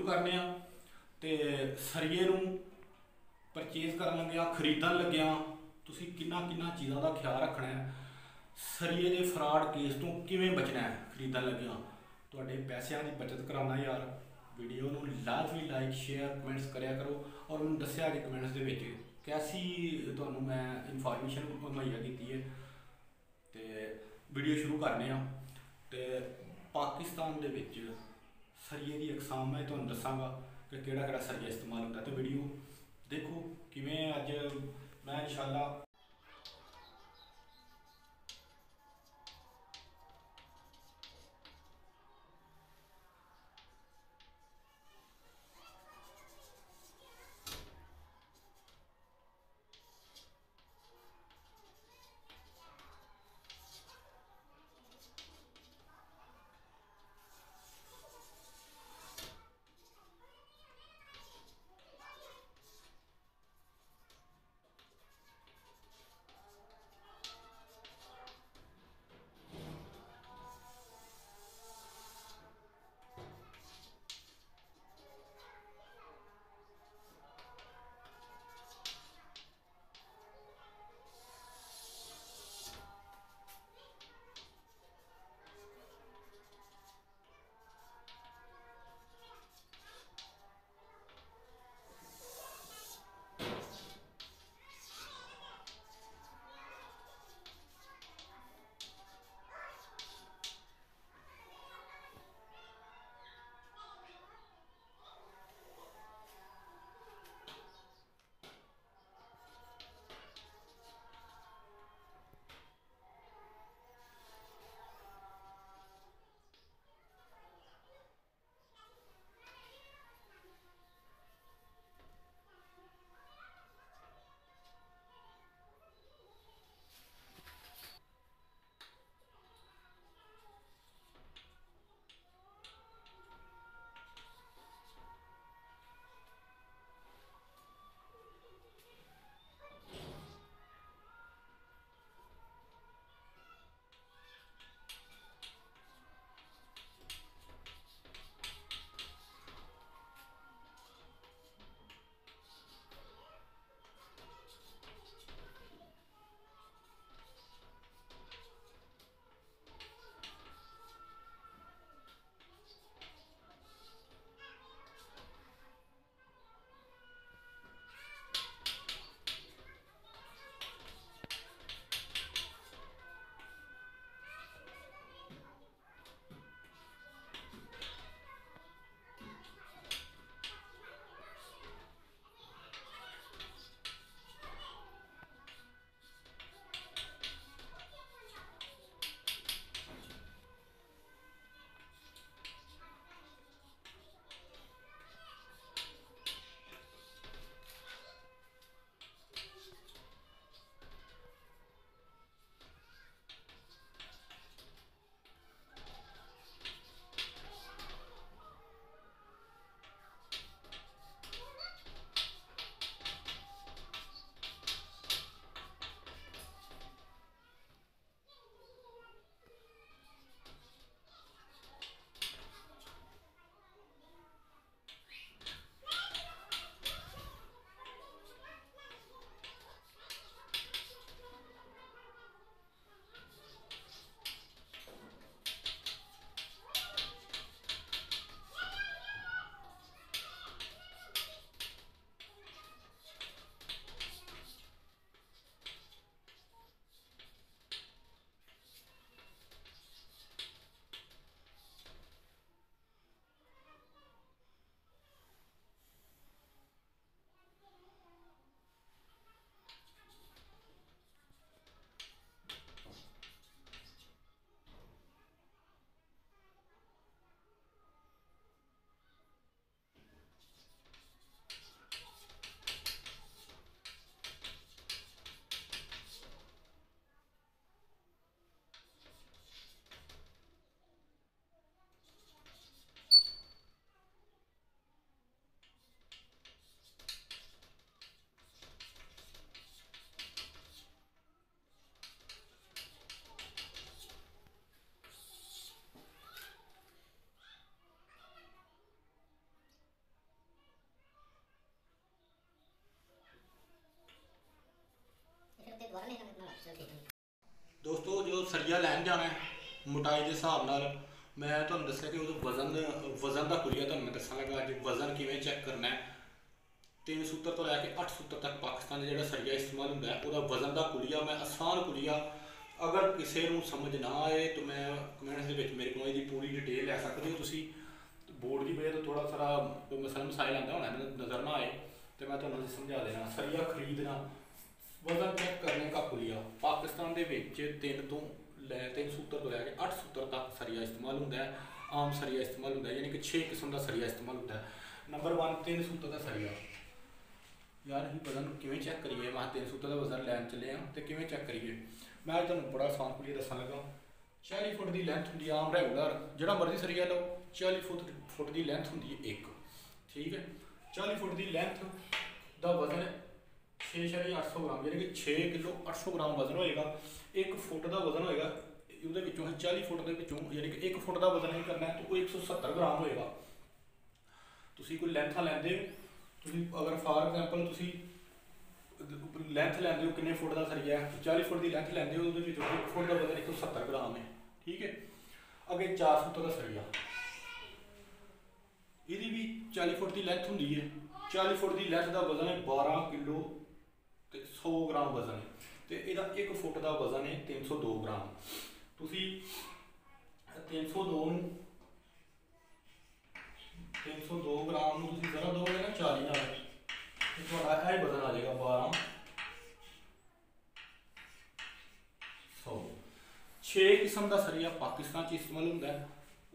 शुरू करने आ। तो सरिये नूं परचेज कर लग्या, खरीदन लग्या तुसीं किन्ना किन्ना चीज़ों का ख्याल रखना है, सरिये के फ्रॉड केस तो किवें बचना है, खरीदन लग्या तुहाडे पैसों की बचत कराना यार। वीडियो नूं लाजमी लाइक शेयर कमेंट्स करया करो और मैनूं दस्सिया कि कमेंट्स दे विच कैसी तुहानूं मैं इन्फॉर्मेशन मुहैया की है। तो वीडियो शुरू करने आ। तो पाकिस्तान दे विच सरिये की अकसाम मैं तुहानूं दस्सांगा कि केड़ा केड़ा सरिया इस्तेमाल होता है। तो वीडियो देखो किवें अज मैं इंशाअल्लाह ਦੋਸਤੋ ਜੋ ਸਰੀਆ ਲੈਣ ਜਾਣਾ ਹੈ ਮੋਟਾਈ ਦੇ ਹਿਸਾਬ ਨਾਲ ਮੈਂ ਤੁਹਾਨੂੰ ਦੱਸਿਆ ਕਿ ਉਹਦਾ ਵਜ਼ਨ ਦਾ ਕੁਲੀਆ ਤੁਹਾਨੂੰ ਮੈਂ ਦੱਸਾਂ ਲੱਗਾ ਅੱਜ ਵਜ਼ਨ ਕਿਵੇਂ ਚੈੱਕ ਕਰਨਾ ਹੈ। 3 ਸੂਤਰ ਤੋਂ ਲੈ ਕੇ 8 ਸੂਤਰ ਤੱਕ ਪਾਕਿਸਤਾਨ ਦਾ ਜਿਹੜਾ ਸਰੀਆ ਇਸਤੇਮਾਲ ਹੁੰਦਾ ਹੈ ਉਹਦਾ ਵਜ਼ਨ ਦਾ ਕੁਲੀਆ ਮੈਂ ਆਸਾਨ ਕੁਲੀਆ ਅਗਰ ਕਿਸੇ ਨੂੰ ਸਮਝ ਨਾ ਆਏ ਤਾਂ ਮੈਂ ਕਮੈਂਟਸ ਦੇ ਵਿੱਚ ਮੇਰੇ ਕੋਲ ਇਹਦੀ ਪੂਰੀ ਡਿਟੇਲ ਲੈ ਸਕਦੇ ਹੋ ਤੁਸੀਂ। ਬੋਰਡ ਦੀ ਵਜ੍ਹਾ ਤੋਂ ਥੋੜਾ ਸਾਰਾ ਮਸਲਾ ਮਸਾਇਲ ਆਉਂਦਾ ਹੋਣਾ ਨਜ਼ਰ ਨਾ ਆਏ तो मैं तुम्हें समझा देना। सरिया खरीदना वजन चेक करने का कुलिया पाकिस्तान के 3 सूत्र तो लैके 8 सूत्र तक सरिया इस्तेमाल होता है। आम सरिया इस्तेमाल होता है यानी कि 6 किस्म का सरिया इस्तेमाल होता है। नंबर 1 3 सूत्र का सरिया। यार ही वजन किवें चेक करिए मैं 3 सूत्र का वजन लैन चले हाँ तो किवें चेक करिए मैं तुहानूं बड़ा आसान कुलिया दसन लगा। 40 फुट की लेंथ होंगी आम रेगूलर जिहड़ा मर्जी सरिया लो 40 फुट की लेंथ होंगी एक ठीक है। 40 फुट की लेंथ का वजन 6.800 ग्राम यानी कि 6 किलो 800 ग्राम वजन होएगा। 1 फुट का वजन होएगा ये 40 फुट के यानी कि 1 फुट का वजन नहीं करना है तो वो 170 ग्राम होएगा। तुसी कोई लेंथ लैंदे हो अगर फॉर एग्जाम्पल तुसी लेंथ लैंदे हो कितने फुट का सरिया है 40 फुट की लेंथ लैंदे हो 1 फुट का वजन 170 ग्राम है ठीक है। अगे 4 फुट का सरिया यदि भी 40 फुट की लेंथ होंगी है 40 फुट की लेंथ का वजन है 12 किलो तो 100 ग्राम वजन है तो यदा 1 फुट का वजन है 302 ग्राम। तुसी 302 ग्राम जरा दोगे ना 40 नाल तो थोड़ा यह वजन आ जाएगा 1200। 6 किस्म का सरिया पाकिस्तान इस्तेमाल होता है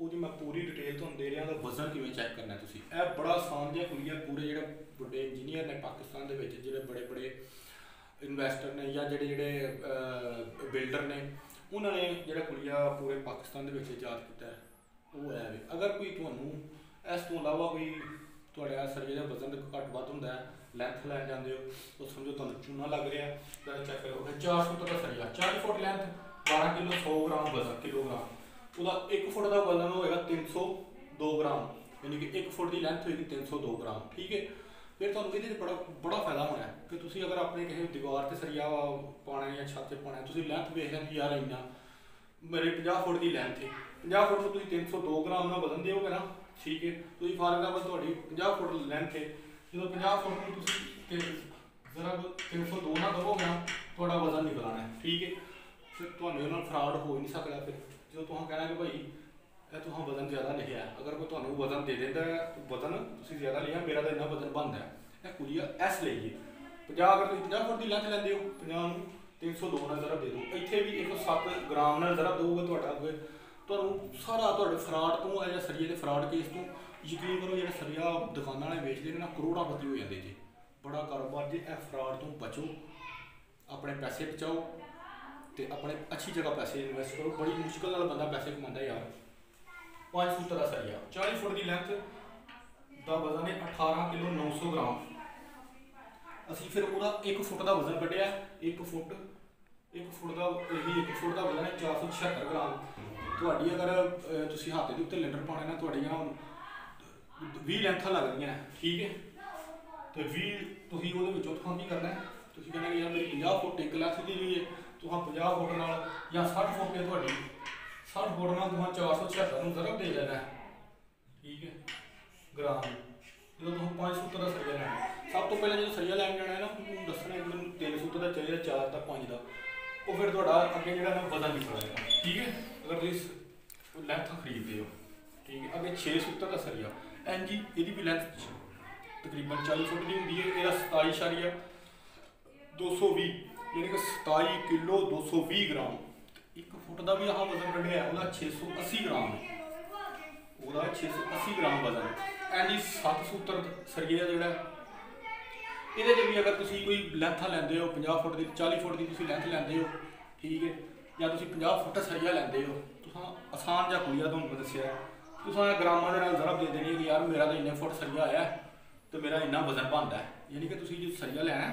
वो मैं पूरी डिटेल तुहानूं दे रहा वजन किवें चेक करना है। तुसीं यह बड़ा आसान जिहा कुलिया पूरे जिहड़े बड़े इंजीनियर ने पाकिस्तान दे विच जिहड़े बड़े बड़े इन्वैस्टर ने या जिहड़े बिल्डर ने उन्होंने जिहड़ा कुलिया पूरे पाकिस्तान दे विच इजाद किया है वो है। अगर कोई तुहानूं इस तो इलावा कोई तुहाडे सरिये दा वजन घट वध हुंदा है लेंथ लैन जांदे हो तो समझो तुहानूं चूना लग रहा है चेक करो। 4 फुट का सरिया 40 फुट लेंथ 12 किलो 100 ग्राम वजन किलोग्राम ਉਹਦਾ 1 फुट का वजन होएगा 302 ग्राम यानी कि 1 फुट की लेंथ होएगी 302 ग्राम ठीक है। फिर तुहानूं इहदे बड़ा फायदा होना है कि तुसीं अगर अपने किसी दीवार ते सरिया पाना या छत ते पाना तुसीं लेंथ वेख लैंदे यार इन्ना मेरी 50 फुट की लेंथ है 50 फुट तुसीं 302 ग्राम का वजन दोगे ना ठीक है। तुसीं फॉर एग्जाम्पल तुहाडी 50 फुट लेंथ है जो 50 फुट में तुसीं जरा 302 ना दोगे ना तुहाडा वजन निकल आना है ठीक है। फिर तुहानूं इहनां फ्रॉड हो ही नहीं सकदा। फिर जो तुहां कहना कि भाई यह तुहां वजन ज़्यादा लिखा है अगर कोई तुहानूं वजन दे देता है तो वजन तुसीं ज़्यादा लिखा मेरा तो इन्ना वजन बनता है यह कुलिया इस लिए 50 अगर तुसीं 50 फुट की लेंथ लैंदे हो 50 नूं 302 नाल ज़रा दे दो इत्थे भी 107 ग्राम नाल ज़रा दोगे तुहाडा अगे तुहानूं सारा तुहाडे फ्रॉड तो या सरिये के फ्रॉड केस तो यकीन करो जो सरिया दुकानां वाले बेचते हैं ना करोड़ापति हो जाते जी। बड़ा कारोबार जी यह फ्रॉड तो बचो अपने पैसे बचाओ तो अपने अच्छी जगह पैसे इन्वेस्ट करो। बड़ी मुश्किल नाल बंदा पैसे कमाता यार। 5 फुट का सरिया 40 फुट की लेंथ का वजन है 18 किलो 900 ग्राम। असी फिर वो 1 फुट का वजन कढ़िया 1 फुट का यही 1 फुट का वजन है 476 ग्राम। तुहाडी अगर तुसीं हाथ के उत्ते लेंटर पाने ना तुहाडियां 20 लेंथां लगदियां ठीक है तो 20 तुसीं उहदे विचों तुहां की करना है तुसीं कहना कि यार मेरी 50 फुट एक लेंथ दी हुई है तुहां 50 फुट नाल या 60 फुट है तुहाडी 60 फुट नाल तुहां 476 नूं ज़रब दे देना है ठीक है ग्राम। जो तुहां 5 सूत्र का सरिया लैना सब तो पहले जो सरिया लैन जाना है ना उन्होंने दसना कि मैंने 3 सूत्र का चाहिए 4 का 5 का वो फिर तुहाडा अगे जिहड़ा ना वजन निकल आएगा ठीक है। अगर तुसीं लेंथ खरीदते हो ठीक है। अगे 6 सूत्र का सरिया एन जी यदि भी लेंथ तकरीबन 40 फुट की होंगी है यह 27.220 यानी कि 27 किलो 220 ग्राम। 1 फुट का भी यहाँ वजन कढ़िया है 680 ग्राम है वो 680 ग्राम वजन है। एंड 7 सूत्र सरिये का जोड़ा ये भी अगर तुम कोई लेंथा लैंदे हो 50 फुट की 40 फुट की तुम लेंथ लैंदे हो ठीक है या तुम 50 फुट सरिया लैंदे हो तो आसान जहा कुलिया तुहानूं दस्सिया तुसां ग्रामां दे नाल ज़रब दे देनी कि यार मेरा तो इन्ने फुट सरिया आया तो मेरा इन्ना वजन बनता है यानी कि तुसीं जो सरिया लैना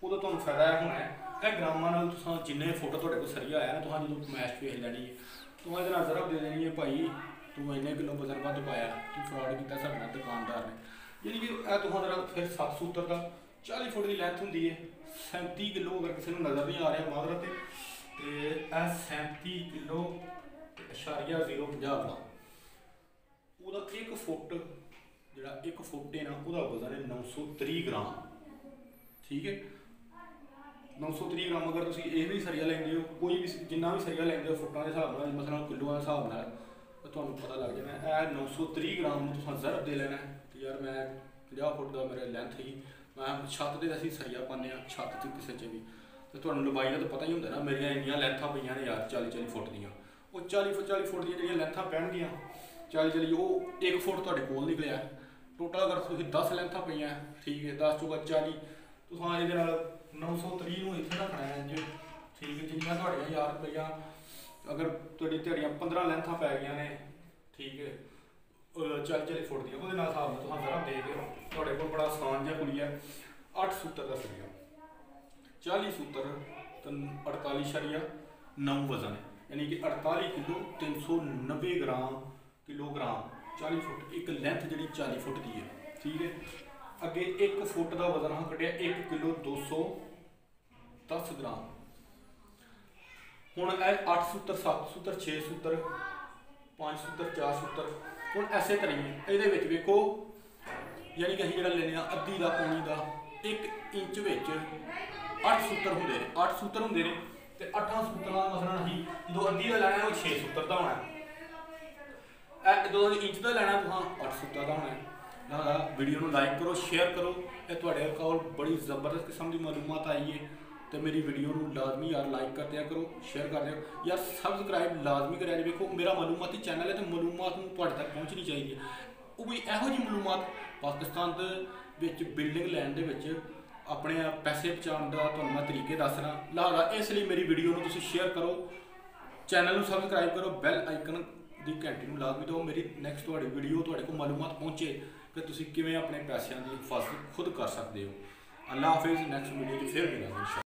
वो तो फायदा होना है यह ग्रामां नाल तुसां जिन्ने फुट तुहाडे कोल सरिया आया ना तुहां जो मैच वेख लैनी है तुहां इहदे नाल ज़रब दे देनी है भाई तू इन्ने किलो वजन वध पाया तू फ्रॉड किया साडे नाल दुकानदार ने यानी कि यह तुहां जरा फिर 7 सूत्र का 40 ਫੁੱਟ ਦੀ ਲੈਂਥ ਹੁੰਦੀ ਹੈ। 37 ਕਿਲੋ ਅਗਰ ਕਿਸੇ ਨੂੰ ਨਜ਼ਰ ਨਹੀਂ ਆ ਰਿਹਾ ਮਾਗਰ ਤੇ ਇਹ 37 ਕਿਲੋ ਇਸ਼ਾਰੀਆ 050 ਗ੍ਰਾਮ। ਉਹਦਾ 1 ਫੁੱਟ ਜਿਹੜਾ 1 ਫੁੱਟ ਹੈ ਨਾ ਉਹਦਾ ਵਜ਼ਨ ਹੈ 930 ਗ੍ਰਾਮ। ਠੀਕ ਹੈ, 930 ਗ੍ਰਾਮ। ਅਗਰ ਤੁਸੀਂ ਇਹ ਵੀ ਸਰੀਆ ਲੈਂਦੇ ਹੋ, ਕੋਈ ਵੀ ਜਿੰਨਾ ਵੀ ਸਰੀਆ ਲੈਂਦੇ ਹੋ ਫੁੱਟਾਂ ਦੇ ਹਿਸਾਬ ਨਾਲ, ਮਸਲਾਂ ਕਿਲੋਆਂ ਦੇ ਹਿਸਾਬ ਨਾਲ, ਤਾਂ ਤੁਹਾਨੂੰ ਪਤਾ ਲੱਗ ਜਾਣਾ ਇਹ 930 ਗ੍ਰਾਮ ਨੂੰ ਤੁਸੀਂ ਜ਼ਰਬ ਦੇ ਲੈਣਾ ਕਿ ਯਾਰ ਮੈਂ 50 ਫੁੱਟ ਦਾ ਮੇਰੇ ਲੈਂਥ ਸੀ, ਮੈਂ ਛੱਤ ਦੇ ਅਸੀਂ ਸਰੀਆ ਪਾਉਂਦੇ ਹਾਂ ਛੱਤ 'ਚ ਕਿਸੇ 'ਚ ਵੀ, ਤੇ ਤੁਹਾਨੂੰ ਲੰਬਾਈ ਦਾ ਤਾਂ ਪਤਾ ਹੀ ਹੁੰਦਾ ਨਾ, ਮੇਰੀਆਂ ਇੰਨੀਆਂ ਲੈਂਥਾਂ ਪਈਆਂ ਨੇ ਯਾਰ 40 ਫੁੱਟ ਦੀਆਂ। ਉਹ 40 ਫੁੱਟ ਦੀਆਂ ਜਿਹੜੀਆਂ ਲੈਂਥਾਂ ਪੈਣਗੀਆਂ 40 ਉਹ 1 ਫੁੱਟ ਤੁਹਾਡੇ ਕੋਲ ਨਿਕਲਿਆ। ਟੋਟਲ ਅਗਰ ਤੁਸੀਂ 10 ਲੈਂਥਾਂ ਪਈਆਂ, ਠੀਕ ਹੈ, 10 ਚੋਂ 40, ਤੁਸੀਂ ਇਹਦੇ ਨਾਲ 930 ਨੂੰ ਇੱਥੇ ਰੱਖਣਾ ਹੈ ਜੀ। ਠੀਕ ਹੈ, ਜਿੰਨੀਆਂ ਤੁਹਾਡੀਆਂ 1000 ਰੁਪਈਆ ਅਗਰ ਤੁਹਾਡੀਆਂ 15 ਲੈਂਥਾਂ ਪੈ ਗਈਆਂ ਨੇ, ਠੀਕ ਹੈ, 40 ਫੁੱਟ ਦੀਆਂ, ਉਹਦੇ ਨਾਲ ਹਿਸਾਬ ਨਾਲ ਤੁਸੀਂ ਜ਼ਰਾ ਦੇ ਦਿਓ। ਤੁਹਾਡੇ ਕੋਲ ਬੜਾ ਆਸਾਨ ਜਿਹਾ ਕੁੜੀ ਹੈ, 8 ਸੂਤਰ ਦਾ ਸਰੀਆ, 40 ਸੂਤਰ 48.9 ਵਜ਼ਨ ਹੈ, यानी कि 48 किलो 390 किलोग्राम 40 फुट एक लेंथ जी 40 फुट की है। ठीक है, अगे 1 फुट का वजन हाँ कटिया 1 किलो 210 ग्राम। हुण 8 सूत्र 7 सूत्र 6 सूत्र 5 सूत्र 4 सूत्र हुण ऐसे करिए ये वेखो, यानी कि असीं जिहड़ा लैने अद्धी का पौनी का 1 इंच विच 8 सूत्र हुंदे ने, 8 सूत्र हुंदे ने ते 8 सूत्रों का मसलन असीं जो अद्धी का लैना वो 6 सूत्र का होना है, जो इंच का लैना तो 8 सूत्र का होना है। लिहाजा वीडियो को लाइक करो, शेयर करो, ये तुहाडे कोल बड़ी जबरदस्त किस्म की मालूमात आई है, तो मेरी वीडियो को लाजमी यार लाइक कर दिया करो, शेयर कर दिया यार, सबसक्राइब लाजमी करा। देखो मेरा मालूमाती चैनल है, तो मालूमात तुहाडे तक पहुँचनी चाहिए, वो भी इहो जी मालूमात पाकिस्तान दे बिल्डिंग लैन दे विच अपने पैसे बचाने का तुहानूं मैं तरीके दस रहा। लिहाजा इसलिए मेरी वीडियो को तुसीं शेयर करो, चैनल को सबसक्राइब करो, बैल आइकन की घंटी को लाजमी दो, मेरी नैक्सट तुहाडी वीडियो तुहाडे कोल मालूमात पहुँचे कि तुसीं किवें अपने पैसों की हिफाजत खुद कर सकते हो। अल्लाह हाफिज़, नैक्सट वीडियो फिर मिलांगे।